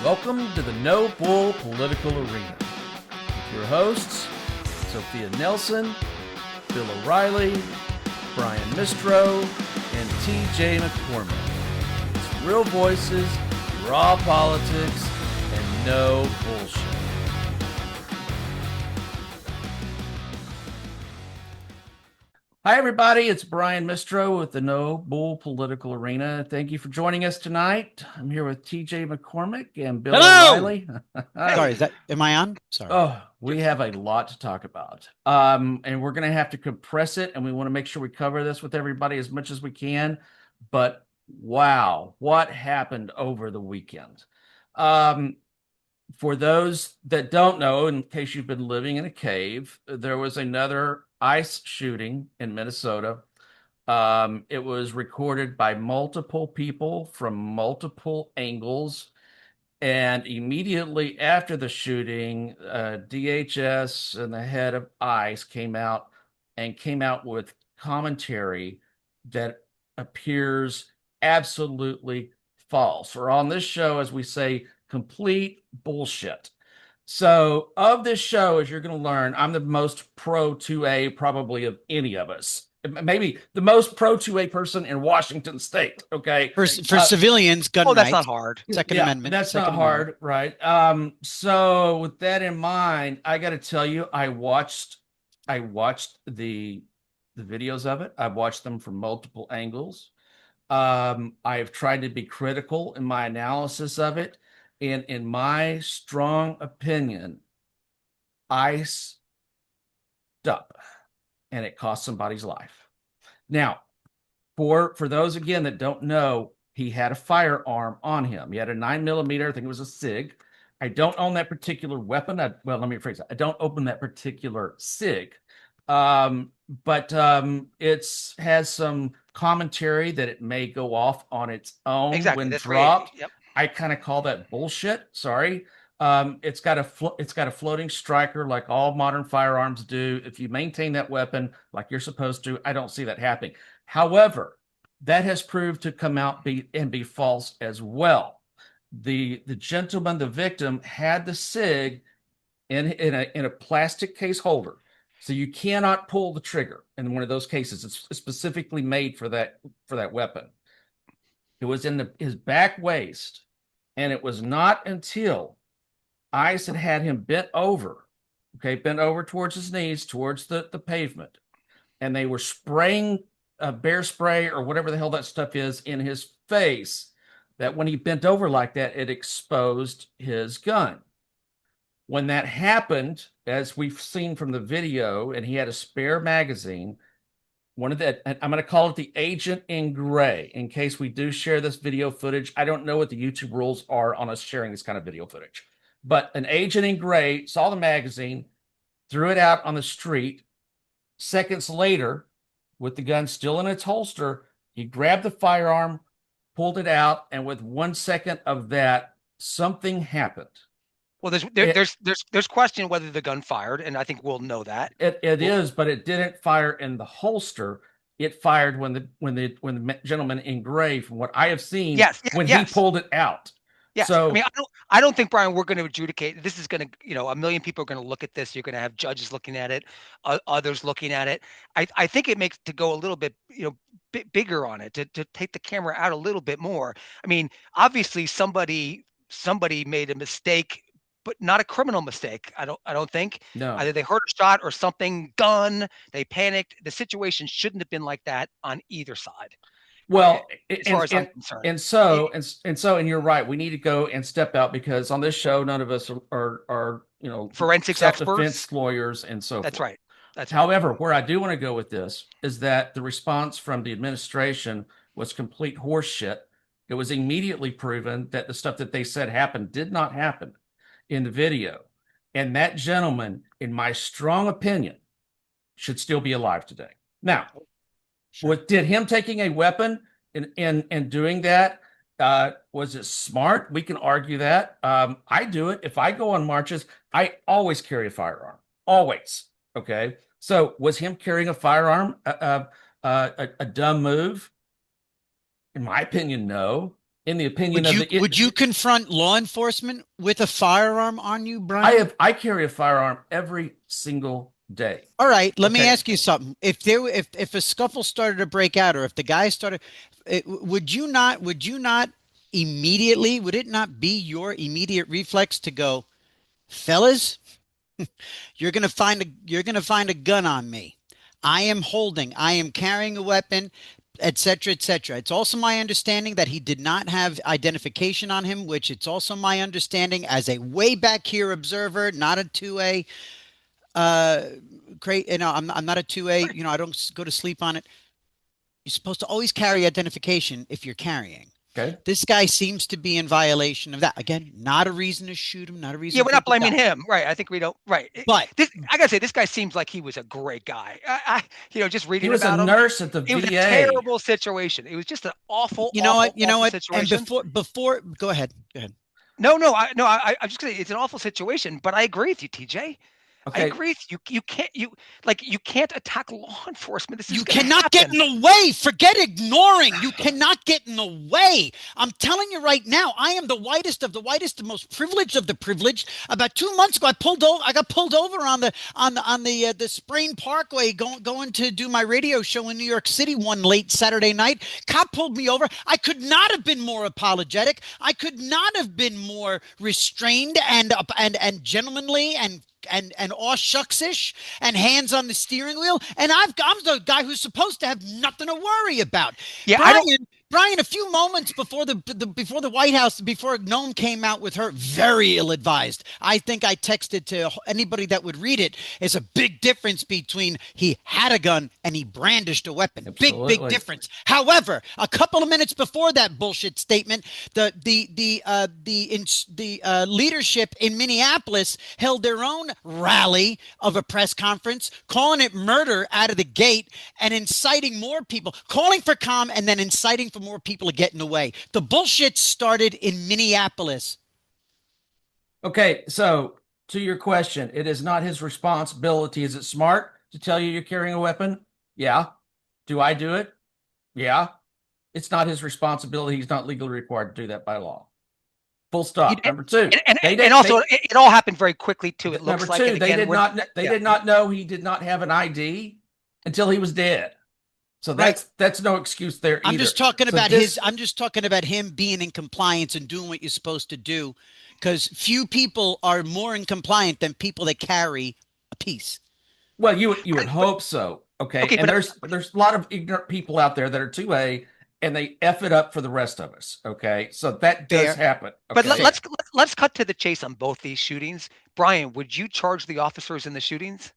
Welcome to the No Bull Political Arena. With your hosts, Sophia Nelson, Bill O'Reilly, Brian Mistro, and TJ McCormick. It's real voices, raw politics, and no bullshit. Hi, everybody. It's Brian Mistro with the No Bull Political Arena. Thank you for joining us tonight. I'm here with TJ McCormick and Bill O'Reilly. Sorry, am I on? Sorry. Oh, we have a lot to talk about. And we're going to have to compress it, and we want to make sure we cover this with everybody as much as we can. But wow, what happened over the weekend? For those that don't know, in case you've been living in a cave, there was another ICE shooting in Minnesota. It was recorded by multiple people from multiple angles. And immediately after the shooting, DHS and the head of ICE came out with commentary that appears absolutely false, or on this show, as we say, complete bullshit. So of this show, as you're going to learn, I'm the most pro 2A probably of any of us. Maybe the most pro 2A person in Washington State. Okay. For civilians, gun rights. That's not hard. Second Amendment. That's Second not hard, right? So with that in mind, I got to tell you, I watched the videos of it. I've watched them from multiple angles. I've tried to be critical in my analysis of it. And in my strong opinion, ICE up, and it cost somebody's life. Now, for those again that don't know, he had a firearm on him. He had a 9mm, I think it was a SIG. I don't own that particular weapon. Let me rephrase that. I don't own that particular SIG. But it has some commentary that it may go off on its own when dropped. Yep. I kind of call that bullshit. Sorry. It's got a floating striker like all modern firearms do. If you maintain that weapon like you're supposed to, I don't see that happening. However, that has proved to come out be false as well. The gentleman, the victim, had the SIG in a plastic case holder, so you cannot pull the trigger in one of those cases. It's specifically made for that weapon. It was in his back waist, and it was not until ICE had him bent over towards his knees, towards the pavement, and they were spraying bear spray or whatever the hell that stuff is in his face, that when he bent over like that, it exposed his gun. When that happened, as we've seen from the video, and he had a spare magazine, I'm going to call it the agent in gray, in case we do share this video footage. I don't know what the YouTube rules are on us sharing this kind of video footage, but an agent in gray saw the magazine, threw it out on the street. Seconds later, with the gun still in its holster, he grabbed the firearm, pulled it out, and with 1 second of that, something happened. Well, there's question whether the gun fired, and I think we'll know that. It is, but it didn't fire in the holster. It fired when the gentleman in gray, from what I have seen, he pulled it out. Yes. So, I mean, I don't think, Brian, we're going to adjudicate. This is going to, a million people are going to look at this. You're going to have judges looking at it, others looking at it. I think it makes to go a little bit, bit bigger on it, to take the camera out a little bit more. I mean, obviously somebody made a mistake, but not a criminal mistake. I don't think. No. Either they heard a shot or something, gun, they panicked. The situation shouldn't have been like that on either side. Well, as far as I'm concerned. And you're right. We need to go and step out, because on this show, none of us are forensics self-defense experts, lawyers and so That's forth. right. That's However, right. where I do want to go with this is that the response from the administration was complete horseshit. It was immediately proven that the stuff that they said happened did not happen in the video. And that gentleman, in my strong opinion, should still be alive today. Now, did him taking a weapon and doing that, was it smart? We can argue that. I do it. If I go on marches, I always carry a firearm. Always. Okay. So was him carrying a firearm a dumb move? In my opinion, no. in the opinion of the Would you confront law enforcement with a firearm on you, Brian? I carry a firearm every single day. All right, let me Okay. ask you something. If a scuffle started to break out, or if the guy started, would you not immediately, would it not be your immediate reflex to go, fellas, you're gonna find a gun on me. I am carrying a weapon, etc., etc. It's also my understanding that he did not have identification on him, which it's also my understanding as a way back here observer, not a 2A. I'm not a 2A. I don't go to sleep on it. You're supposed to always carry identification if you're carrying. Okay. This guy seems to be in violation of that. Again, not a reason to shoot him, not a Yeah, reason we're for him not to blaming die. him, right? I think we don't. Right. But I gotta say, this guy seems like he was a great guy. Just He reading was a about him, nurse at the it was a VA. terrible situation. It was just an awful, you know awful, what? You know awful what? And situation. before, go ahead. Go ahead. No, no, I'm just gonna. It's an awful situation, but I agree with you, TJ. I Okay. agree with you. You can't attack law enforcement. This is You gonna cannot get happen. in the way. Forget ignoring. You cannot get in the way. I'm telling you right now, I am the whitest of the whitest, the most privileged of the privileged. About 2 months ago, I got pulled over on the Sprain Parkway going to do my radio show in New York City one late Saturday night. Cop pulled me over. I could not have been more apologetic. I could not have been more restrained and gentlemanly and aw shucksish and hands on the steering wheel. And I'm the guy who's supposed to have nothing to worry about. Yeah, I don't. Brian, a few moments before before the White House, before Noam came out with her very ill-advised. I think I texted to anybody that would read it. It's a big difference between he had a gun and he brandished a weapon. Big Absolutely. difference. However, a couple of minutes before that bullshit statement, the leadership in Minneapolis held their own rally of a press conference, calling it murder out of the gate and inciting more people, calling for calm and then inciting for more people to get in the way. The bullshit started in Minneapolis. Okay. So to your question, it is not his responsibility. Is it smart to tell you you're carrying a weapon? Yeah. Do I do it? Yeah. It's not his responsibility. He's not legally required to do that by law. Full He, stop. Number two, and also, it all happened very quickly too. It number looks like, two, and they again, did we're not they yeah. did not know he did not have an ID until he was dead. So Right. that's no excuse there I'm either. just talking So about this I'm just talking about him being in compliance and doing what you're supposed to do, because few people are more in compliant than people that carry a piece. well, you would But hope so. Okay. okay, And but there's a lot of ignorant people out there that are 2A and they F it up for the rest of us. Okay. So that does Fair. happen. but Okay. let's cut to the chase on both these shootings. Brian, would you charge the officers in the shootings?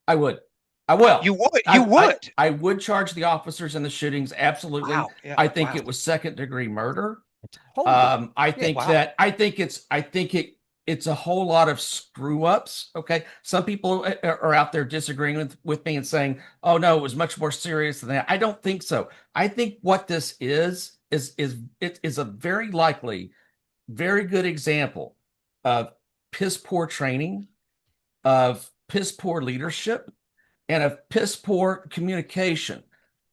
I would. I will. You would. You would. I would charge the officers in the shootings. Absolutely. Wow. Yeah. I think Wow. it was second degree murder. Holy. I Yeah. think Wow. that I think it's a whole lot of screw ups. Okay. Some people are out there disagreeing with me and saying, oh no, it was much more serious than that. I don't think so. I think what this it is a very likely, very good example of piss poor training, of piss poor leadership, and of piss poor communication.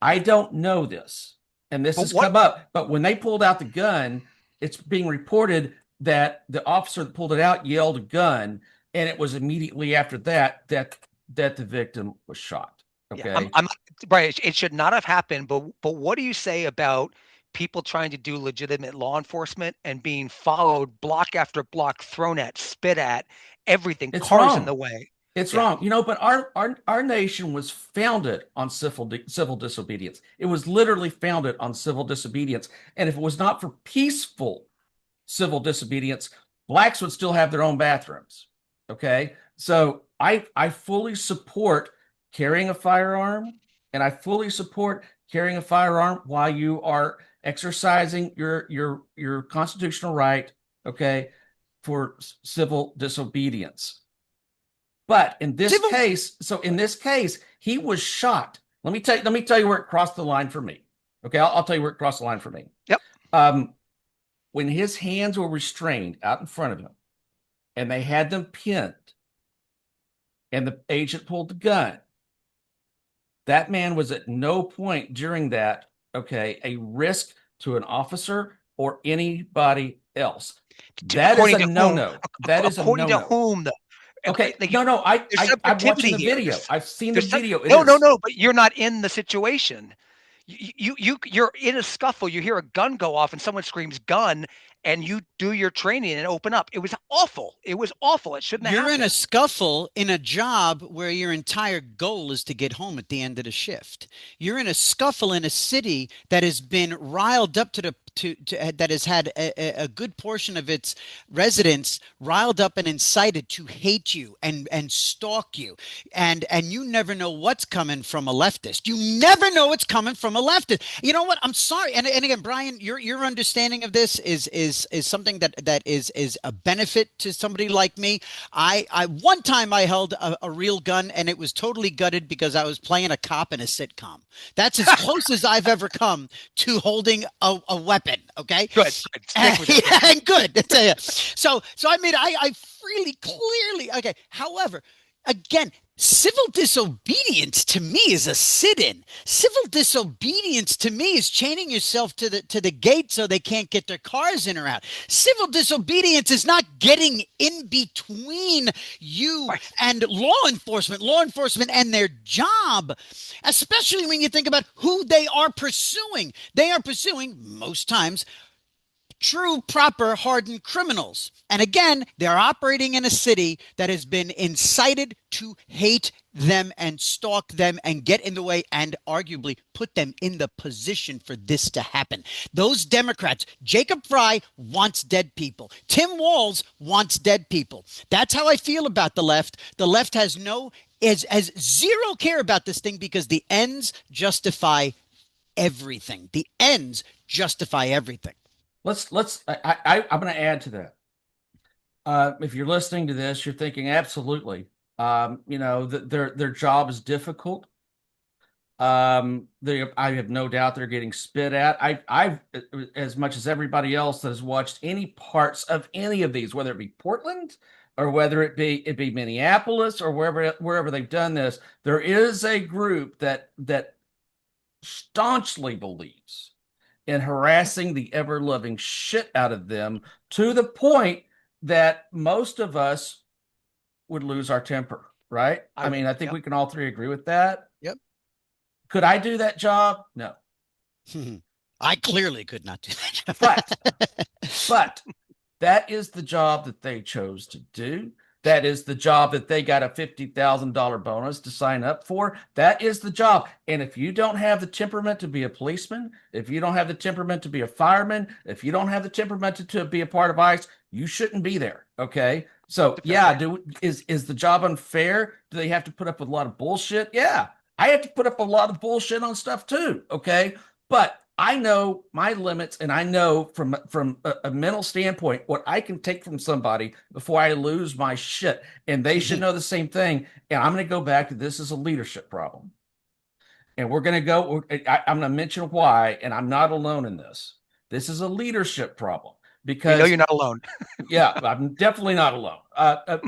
I don't know this, and this But has what? come up, but when they pulled out the gun, it's being reported that the officer that pulled it out yelled gun, and it was immediately after that the victim was shot. Yeah. Okay. I'm right. It should not have happened. But what do you say about people trying to do legitimate law enforcement and being followed block after block, thrown at, spit at, everything, It's cars in the wrong. way? It's Yeah. wrong. But our nation was founded on civil disobedience. It was literally founded on civil disobedience. And if it was not for peaceful civil disobedience, blacks would still have their own bathrooms. Okay. So I fully support carrying a firearm, and I fully support carrying a firearm while you are exercising your constitutional right, okay, for civil disobedience. But in this Civil. case, in this case, he was shot. Let me tell you where it crossed the line for me. Okay, I'll tell you where it crossed the line for me. Yep. When his hands were restrained out in front of him and they had them pinned and the agent pulled the gun, that man was at no point during that, okay, a risk to an officer or anybody else. That is According a to whom? no-no. That is a According to no-no. whom, though? Okay, Like, no, no, there's I'm watching subjectivity the here. video. I've seen the There's video. It no, no, is. no. But you're not in the situation. You're in a scuffle. You hear a gun go off, and someone screams "gun," and you do your training and open up. It was awful. It was awful. It shouldn't have You're in a happened. scuffle in a job where your entire goal is to get home at the end of the shift. You're in a scuffle in a city that has been riled up to the that has had a good portion of its residents riled up and incited to hate you and stalk you, and you never know what's coming from a leftist. You never know what's coming from a leftist. You know what? I'm sorry. And again, Brian, your understanding of this is something that is a benefit to somebody like me. I one time I held a real gun, and it was totally gutted because I was playing a cop in a sitcom. That's as close as I've ever come to holding a weapon. Okay. Good. Good. Stick with it. Yeah, and good. I tell you. So I mean, I freely, clearly, okay. However, again, civil disobedience to me is a sit-in. Civil disobedience to me is chaining yourself to the gate so they can't get their cars in or out. Civil disobedience is not getting in between you Right. and law enforcement and their job, especially when you think about who they are pursuing. They are pursuing, most times, true, proper, hardened criminals. And again, they're operating in a city that has been incited to hate them and stalk them and get in the way and arguably put them in the position for this to happen. Those Democrats, Jacob Fry wants dead people. Tim Walz wants dead people. That's how I feel about the left. The left has has zero care about this thing because the ends justify everything. The ends justify everything. I'm going to add to that. If you're listening to this, you're thinking absolutely. Their job is difficult. I have no doubt they're getting spit at. I've as much as everybody else that has watched any parts of any of these, whether it be Portland or whether it be Minneapolis or wherever they've done this, there is a group that staunchly believes in harassing the ever-loving shit out of them to the point that most of us would lose our temper, right? I mean, I think Yep. we can all three agree with that. Yep. Could I do that job? No. I clearly could not do that. But that is the job that they chose to do. That is the job that they got a $50,000 bonus to sign up for. That is the job. And if you don't have the temperament to be a policeman, if you don't have the temperament to be a fireman, if you don't have the temperament to be a part of ICE, you shouldn't be there. Okay. So yeah, is the job unfair? Do they have to put up with a lot of bullshit? Yeah. I have to put up a lot of bullshit on stuff too. Okay. But I know my limits, and I know from a mental standpoint what I can take from somebody before I lose my shit. And they should know the same thing. And I'm going to go back to this as a leadership problem. And we're going to go, I'm going to mention why, and I'm not alone in this. This is a leadership problem We because know you're not alone. yeah, I'm definitely not alone.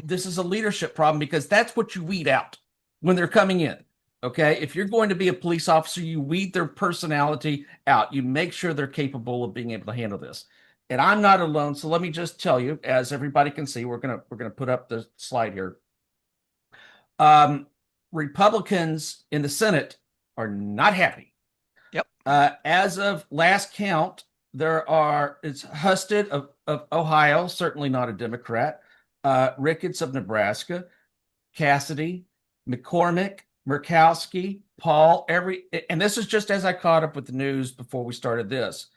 This is a leadership problem because that's what you weed out when they're coming in. Okay. If you're going to be a police officer, you weed their personality out. You make sure they're capable of being able to handle this. And I'm not alone. So let me just tell you, as everybody can see, we're gonna put up the slide here. Republicans in the Senate are not happy. Yep. As of last count, it's Husted of Ohio, certainly not a Democrat, Ricketts of Nebraska, Cassidy, McCormick, Murkowski, Paul, and this is just as I caught up with the news before we started this.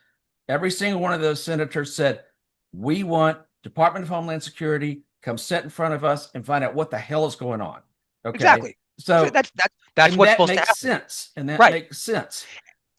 Every single one of those senators said, we want Department of Homeland Security come sit in front of us and find out what the hell is going on. Okay. Exactly. So that's and what's that supposed to makes happen. sense. And that Right. makes sense.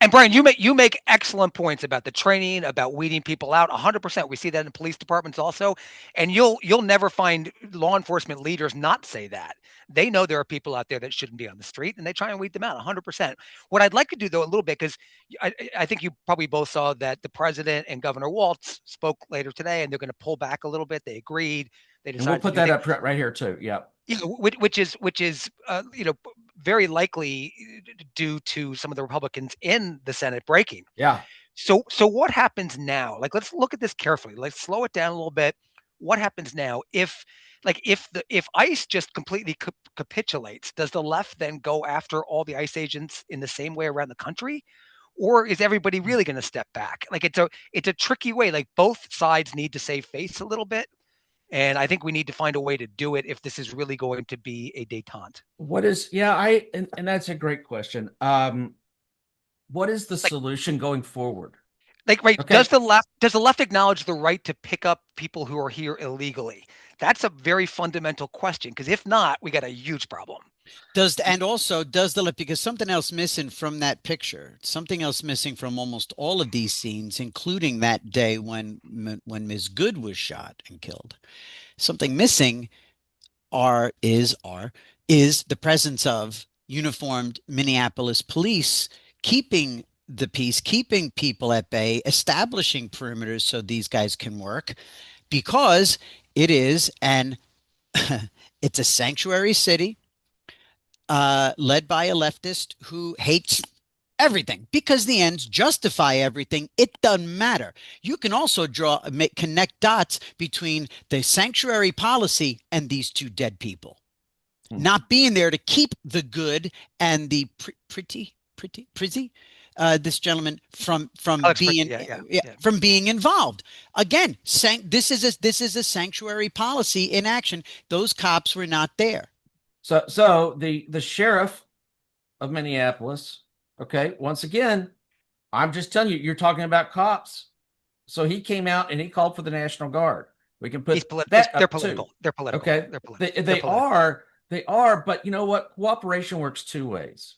And Brian, you make excellent points about the training, about weeding people out. 100%. We see that in police departments also, and you'll never find law enforcement leaders not say that. They know there are people out there that shouldn't be on the street, and they try and weed them out. 100%. What I'd like to do though a little bit, because I think you probably both saw that the president and Governor Walz spoke later today, and they're going to pull back a little bit. They agreed. They And we'll decided put to do that things. up right here too. Yeah. Yeah, which is very likely due to some of the Republicans in the Senate breaking. Yeah. So what happens now? Like, let's look at this carefully. Let's slow it down a little bit. What happens now if ICE just completely capitulates? Does the left then go after all the ICE agents in the same way around the country, or is everybody really going to step back? Like, it's a tricky way. Like, both sides need to save face a little bit, and I think we need to find a way to do it if this is really going to be a détente. What is, yeah, and that's a great question. What is the Like, solution going forward? right, Okay. does the left acknowledge the right to pick up people who are here illegally? That's a very fundamental question, because if not, we got a huge problem. And also does the left, because something else missing from that picture, something else missing from almost all of these scenes, including that day when Ms. Good was shot and killed. Something missing is the presence of uniformed Minneapolis police keeping the peace, keeping people at bay, establishing perimeters so these guys can work, because it is an it's a sanctuary city led by a leftist who hates everything because the ends justify everything. It doesn't matter. You can also connect dots between the sanctuary policy and these two dead people not being there to keep the good and the pretty this gentleman from Alex, being yeah. from being involved again. This is a sanctuary policy in action. Those cops were not there. So the sheriff of Minneapolis, okay, once again, I'm just telling you, you're talking about cops. So he came out and he called for the National Guard. We can put that they're up political. too. They're political. Okay. They're political. They They're political. are, they are, but you know what? Cooperation works two ways.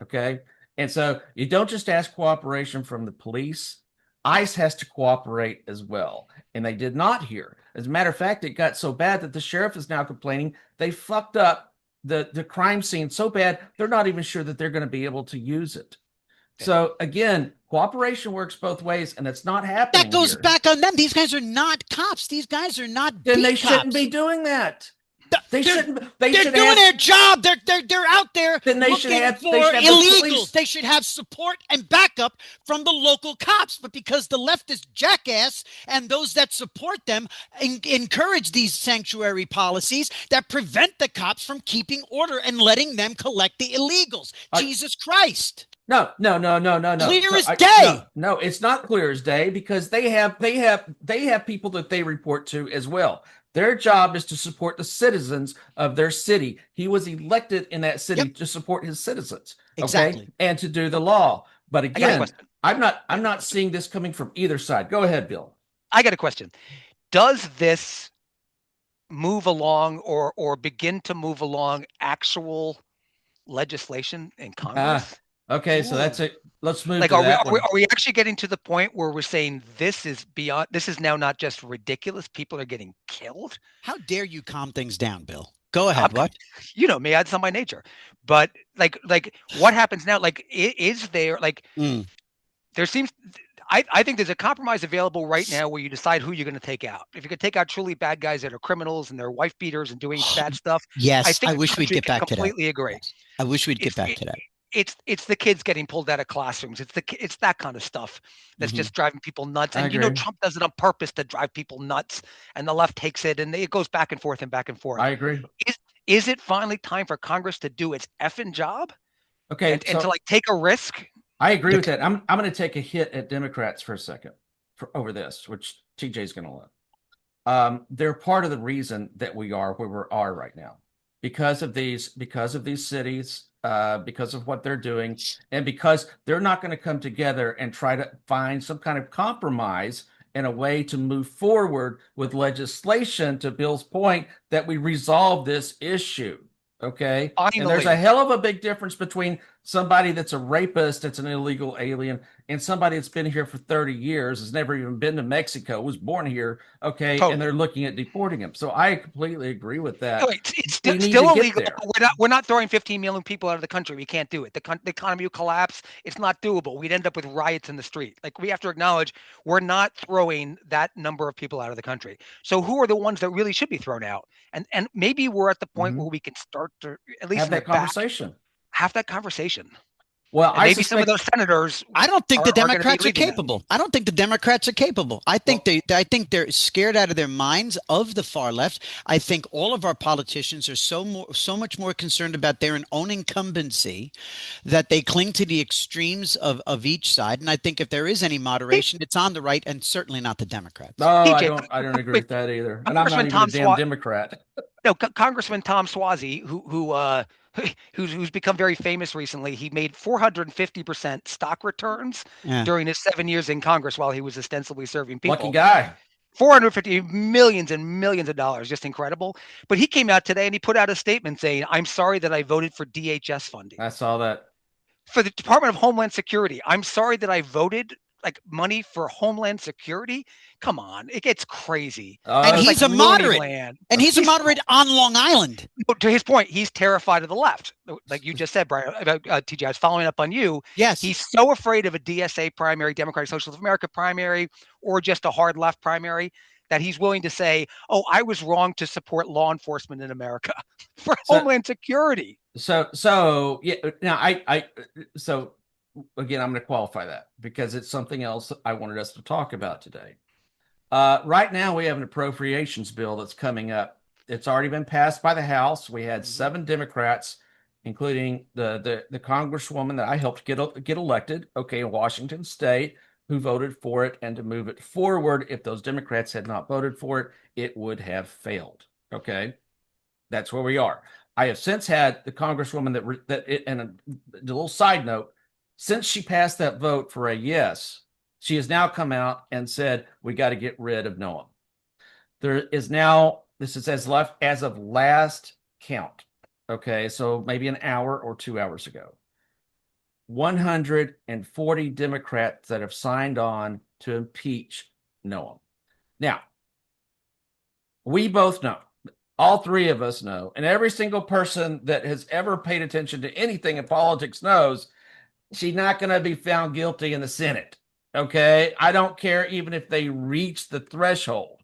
Okay. And so you don't just ask cooperation from the police. ICE has to cooperate as well. And they did not here. As a matter of fact, it got so bad that the sheriff is now complaining they fucked up the crime scene so bad they're not even sure that they're going to be able to use it. So again, cooperation works both ways, and it's not happening That goes here. back on them. These guys are not cops. These guys are not Then beat they shouldn't cops. be doing that. They shouldn't. They're doing their job. They're out there Then they looking should for have the illegals. police. They should have support and backup from the local cops. But because the leftist jackass and those that support them encourage these sanctuary policies that prevent the cops from keeping order and letting them collect the illegals. Jesus Christ. No. Clear as So day. no, it's not clear as day because they have people that they report to as well. Their job is to support the citizens of their city. He was elected in that city to support his citizens, okay, exactly, and to do the law. But again, I'm I not seeing this coming from either side. Go ahead, Bill. I got a question. Does this move along or begin to move along actual legislation in Congress? Okay, so that's it. Let's move Like, to that one. are we actually getting to the point where we're saying this is beyond? This is now not just ridiculous. People are getting killed. How dare you calm things down, Bill? Go ahead. What? You know me, that's not my nature. But like what happens now? Like, is there like there seems I think there's a compromise available right now where you decide who you're going to take out. If you could take out truly bad guys that are criminals and they're wife beaters and doing bad stuff, yes, I wish we'd get back to that. Completely agree. Yes. I wish we'd get back to that. It's the kids getting pulled out of classrooms. It's that kind of stuff that's just driving people nuts. And you know, Trump does it on purpose to drive people nuts, and the left takes it, and it goes back and forth and back and forth. I agree. Is it finally time for Congress to do its effing job? Okay, and to like take a risk? I agree with that. I'm going to take a hit at Democrats for a second over this, which TJ's going to love. They're part of the reason that we are where we are right now because of these cities. Because of what they're doing, and because they're not going to come together and try to find some kind of compromise in a way to move forward with legislation, to Bill's point, that we resolve this issue. Okay. Finally. And there's a hell of a big difference between somebody that's a rapist, that's an illegal alien, and somebody that's been here for 30 years, has never even been to Mexico, was born here. Okay. Totally. And they're looking at deporting him. So I completely agree with that. No, it's still illegal. We're not throwing 15 million people out of the country. We can't do it. The economy will collapse. It's not doable. We'd end up with riots in the street. Like, we have to acknowledge we're not throwing that number of people out of the country. So who are the ones that really should be thrown out? And maybe we're at the point where we can start to at least have that conversation. Have that conversation. Well, And I maybe some of suspect. those senators I don't think the are going to be Democrats are leading that. capable. I don't think the Democrats are capable. Well, I think they're scared out of their minds of the far left. I think all of our politicians are so much more concerned about their own incumbency that they cling to the extremes of each side. And I think if there is any moderation, it's on the right and certainly not the Democrats. no, TJ, I don't agree with that either. And I'm not Congressman even a Tom damn Swat, Democrat. no, Congressman Tom Swazi, who's become very famous recently, he made 450% stock returns Yeah. during his 7 years in Congress while he was ostensibly serving Lucky people. guy. 450 millions and millions of dollars, just incredible. But he came out today and he put out a statement saying, "I'm sorry that I voted for DHS funding I saw that. for the Department of Homeland Security. I'm sorry that I voted like money for Homeland Security." Come on, it gets crazy. And That's like he's a loony moderate. land. And he's a He's moderate on Long Island. To his point, he's terrified of the left. Like you just said, Brian, about TJ. I was following up on you. Yes. He's so afraid of a DSA primary, Democratic Socialist of America primary, or just a hard left primary, that he's willing to say, "Oh, I was wrong to support law enforcement in America for So Homeland Security." so yeah. Now so again, I'm going to qualify that because it's something else I wanted us to talk about today. Right now, we have an appropriations bill that's coming up. It's already been passed by the House. We had 7 Democrats, including the Congresswoman that I helped get elected, okay, in Washington State, who voted for it, and to move it forward. If those Democrats had not voted for it, it would have failed. Okay, that's where we are. I have since had the Congresswoman and a little side note, since she passed that vote for a yes, she has now come out and said we got to get rid of Noam. There is now, this is as of last count. Okay, so maybe an hour or 2 hours ago, 140 Democrats that have signed on to impeach Noam. Now, we both know, all three of us know, and every single person that has ever paid attention to anything in politics knows she's not going to be found guilty in the Senate. Okay. I don't care even if they reach the threshold.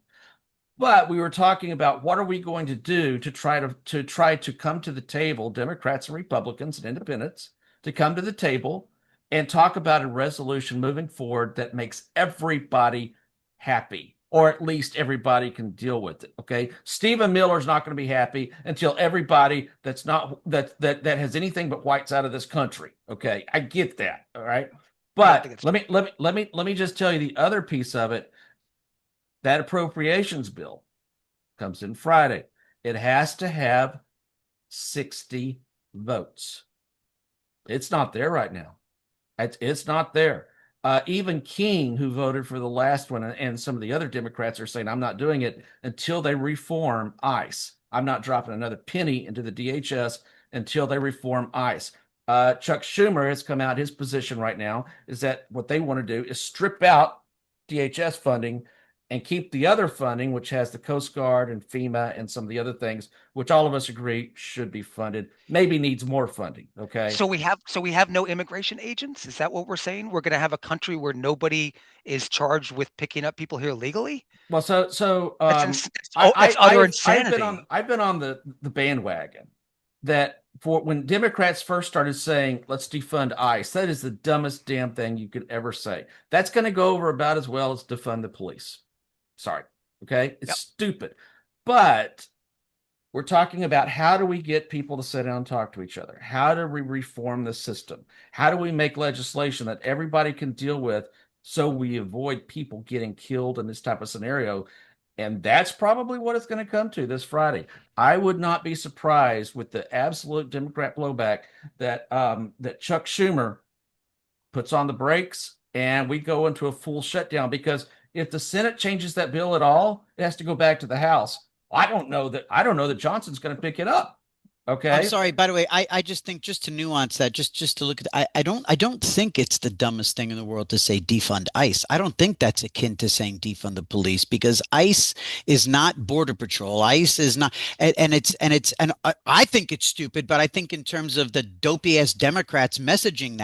But we were talking about what are we going to do to try to come to the table, Democrats and Republicans and independents, to come to the table and talk about a resolution moving forward that makes everybody happy, or at least everybody can deal with it. Okay. Stephen Miller's not going to be happy until everybody that's not that has anything but whites out of this country. Okay. I get that. All right. But let me just tell you the other piece of it. That appropriations bill comes in Friday. It has to have 60 votes. It's not there right now. It's not there. Even King, who voted for the last one, and some of the other Democrats are saying, I'm not doing it until they reform ICE. I'm not dropping another penny into the DHS until they reform ICE. Chuck Schumer has come out. His position right now is that what they want to do is strip out DHS funding and keep the other funding, which has the Coast Guard and FEMA and some of the other things, which all of us agree should be funded, maybe needs more funding. Okay. So we have no immigration agents. Is that what we're saying? We're going to have a country where nobody is charged with picking up people here legally? Well, so That's utter insanity. I've been on the bandwagon that for when Democrats first started saying let's defund ICE, that is the dumbest damn thing you could ever say. That's going to go over about as well as defund the police. Sorry. Okay. It's stupid. But we're talking about how do we get people to sit down and talk to each other? How do we reform the system? How do we make legislation that everybody can deal with so we avoid people getting killed in this type of scenario? And that's probably what it's going to come to this Friday. I would not be surprised with the absolute Democrat blowback that that Chuck Schumer puts on the brakes and we go into a full shutdown, because if the Senate changes that bill at all, it has to go back to the House. I don't know that Johnson's going to pick it up. Okay. I'm sorry. By the way, I just think, just to nuance that, just to look at, I don't think it's the dumbest thing in the world to say defund ICE. I don't think that's akin to saying defund the police, because ICE is not border patrol. ICE is not, and I think it's stupid, but I think in terms of the dopey ass Democrats messaging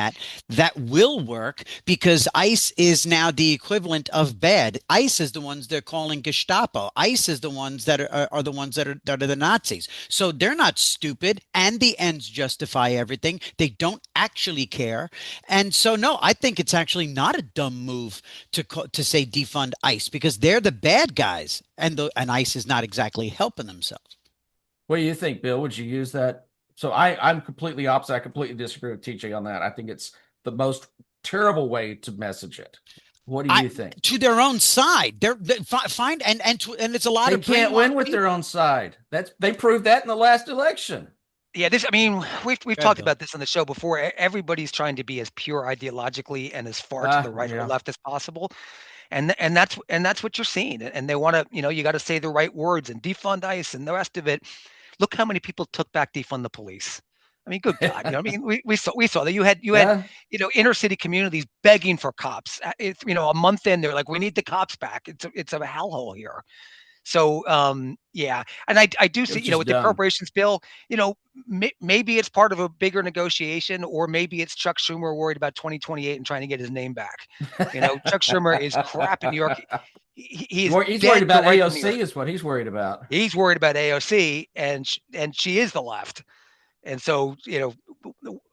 that will work, because ICE is now the equivalent of bad. ICE is the ones they're calling Gestapo. ICE is the ones that are the ones that are the Nazis. So they're not stupid. stupid and the ends justify everything. They don't actually care. And so, no, I think it's actually not a dumb move to say defund ICE because they're the bad guys and ICE is not exactly helping themselves. What do you think, Bill? Would you use that? So I'm completely opposite. I completely disagree with TJ on that. I think it's the most terrible way to message it. What do I you think? To their own side. They find and it's a lot They of can't win brainwashed with their people. own side. They proved that in the last election. Yeah, I mean, we've Go ahead, talked Bill. about this on the show before. Everybody's trying to be as pure ideologically and as far to the right or Yeah. left as possible. And that's what you're seeing. And they want to, you got to say the right words and defund ICE and the rest of it. Look how many people took back defund the police. I mean, good God, I mean, we saw that you had Yeah. inner city communities begging for cops. It's a month in, they're like, we need the cops back. It's a hellhole here. So yeah, and I do It see, was just with the dumb. appropriations bill, maybe it's part of a bigger negotiation, or maybe it's Chuck Schumer worried about 2028 and trying to get his name back. Chuck Schumer is crap in New York. He is He's worried dead to about rights in New AOC York. is what he's worried about. He's worried about AOC, and she is the left. And so,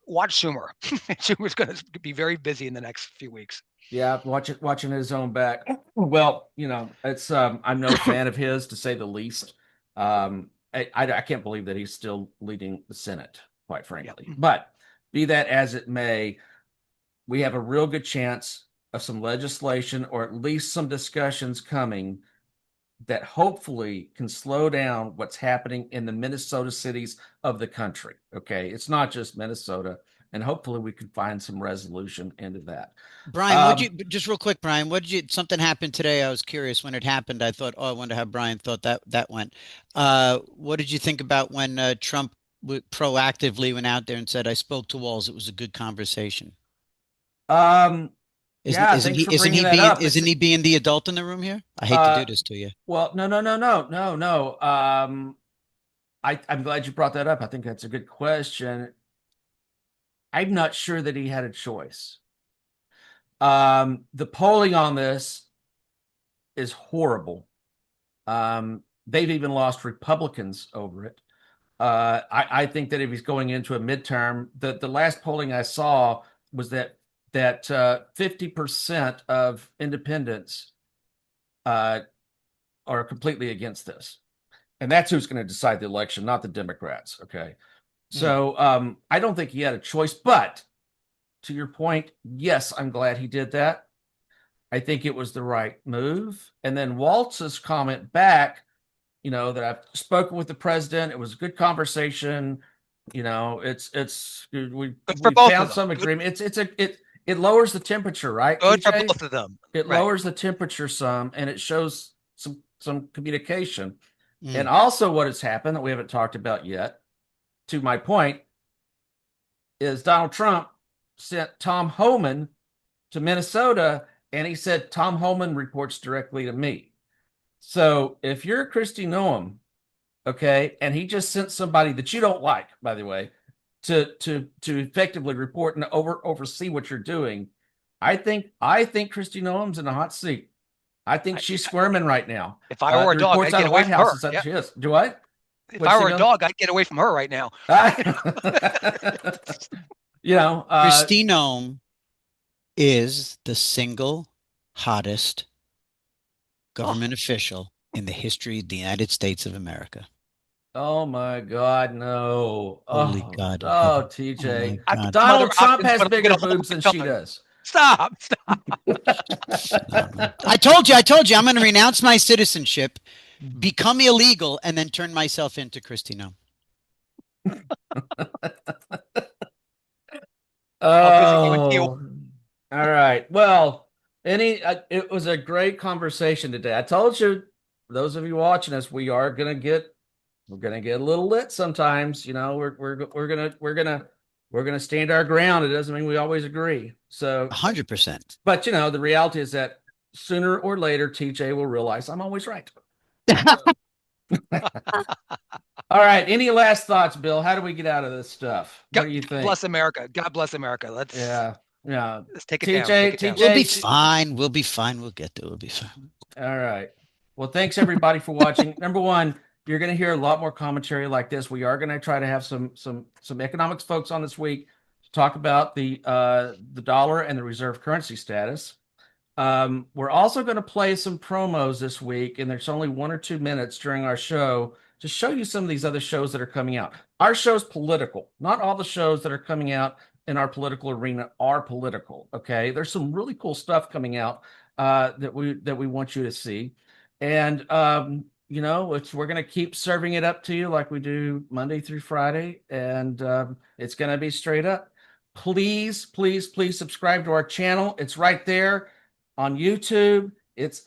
watch Schumer. Schumer's going to be very busy in the next few weeks. Yeah, watching his own back. Well, it's I'm no fan of his to say the least. I can't believe that he's still leading the Senate, quite frankly. Yep. But be that as it may, we have a real good chance of some legislation or at least some discussions coming that hopefully can slow down what's happening in the Minnesota cities of the country. Okay. It's not just Minnesota. And hopefully we can find some resolution into that. Brian, what you just real quick, Brian, what did you something happened today? I was curious when it happened. I thought, oh, I wonder how Brian thought that went. What did you think about when Trump proactively went out there and said, "I spoke to walls. It was a good conversation." Um, Isn't yeah, isn't thanks he for isn't bringing he that being up. isn't he being the adult in the room here? I hate to Uh, do this to you. well, no. I'm glad you brought that up. I think that's a good question. I'm not sure that he had a choice. The polling on this is horrible. They've even lost Republicans over it. I think that if he's going into a midterm, the last polling I saw was that 50% of independents are completely against this, and that's who's going to decide the election, not the Democrats. Okay, so I don't think he had a choice. But to your point, yes, I'm glad he did that. I think it was the right move. And then Waltz's comment back, that I've spoken with the president. It was a good conversation. We Good for we both of found them. some Good, agreement. It lowers the temperature, right, good for TJ? both of them. It Right. lowers the temperature some, and it shows some communication. And Mm. also, what has happened that we haven't talked about yet, to my point, is Donald Trump sent Tom Homan to Minnesota, and he said Tom Homan reports directly to me. So if you're Kristi Noem, okay, and he just sent somebody that you don't like, by the way, to effectively report and oversee what you're doing, I think Kristi Noem's in the hot seat. I think she's squirming right now. If I were a The dog, reports I'd out get of the away White from House her. is that Yeah. she is. Do what? If What'd I she were a go? dog, I'd get away from her right now. you know, uh, Christine Ohm is the single hottest Oh, government official in the history of the United States of America. oh my God, no. Holy Oh, God in oh, heaven. Oh my TJ. I God. some other Donald Trump options, has but I'm going bigger to hold boobs my than she tongue. does. Stop. Stop. Phenomenal. I told you, I'm going to renounce my citizenship, become illegal, and then turn myself into Christine. I'll visit you in Tijuana. Oh, all right. Well, it was a great conversation today. I told you, those of you watching us, we're gonna get a little lit sometimes. We're gonna stand our ground. It doesn't mean we always agree. So, 100%. but the reality is that sooner or later, TJ will realize I'm always right. All right. Any last thoughts, Bill? How do we get out of this stuff? What God do you think? bless America. God bless America. Yeah. Yeah. Let's take it down. TJ, Take it down. We'll be TJ. fine. We'll be fine. We'll get there. We'll be fine. All right. Well, thanks everybody for watching. Number one, You're going to hear a lot more commentary like this. We are going to try to have some economics folks on this week to talk about the dollar and the reserve currency status. We're also going to play some promos this week, and there's only 1 or 2 minutes during our show to show you some of these other shows that are coming out. Our show's political. Not all the shows that are coming out in our political arena are political. Okay, there's some really cool stuff coming out that we want you to see, and we're going to keep serving it up to you like we do Monday through Friday, and it's going to be straight up. Please, please, please subscribe to our channel. It's right there on YouTube. It's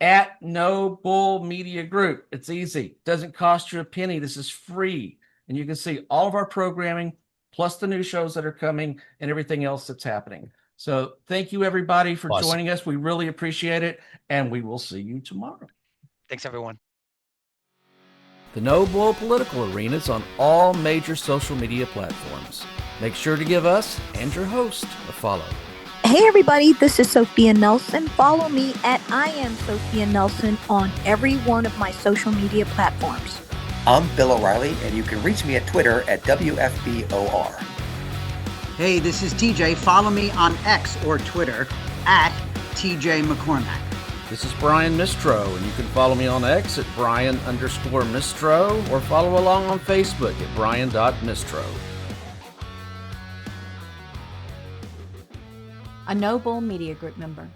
at No Bull Media Group. It's easy. Doesn't cost you a penny. This is free, and you can see all of our programming, plus the new shows that are coming and everything else that's happening. So thank you, everybody, for joining us. We really appreciate it, and we will see you tomorrow. Thanks, everyone. The No Bull Political Arena is on all major social media platforms. Make sure to give us and your host a follow. Hey everybody, this is Sophia Nelson. Follow me at I am Sophia Nelson on every one of my social media platforms. I'm Bill O'Reilly, and you can reach me at Twitter at WFBOR. Hey, this is TJ. Follow me on X or Twitter at TJ McCormack. This is Brian Mistro, and you can follow me on X at Brian_Mistro or follow along on Facebook at Brian.Mistro. A No Bull Media Group member.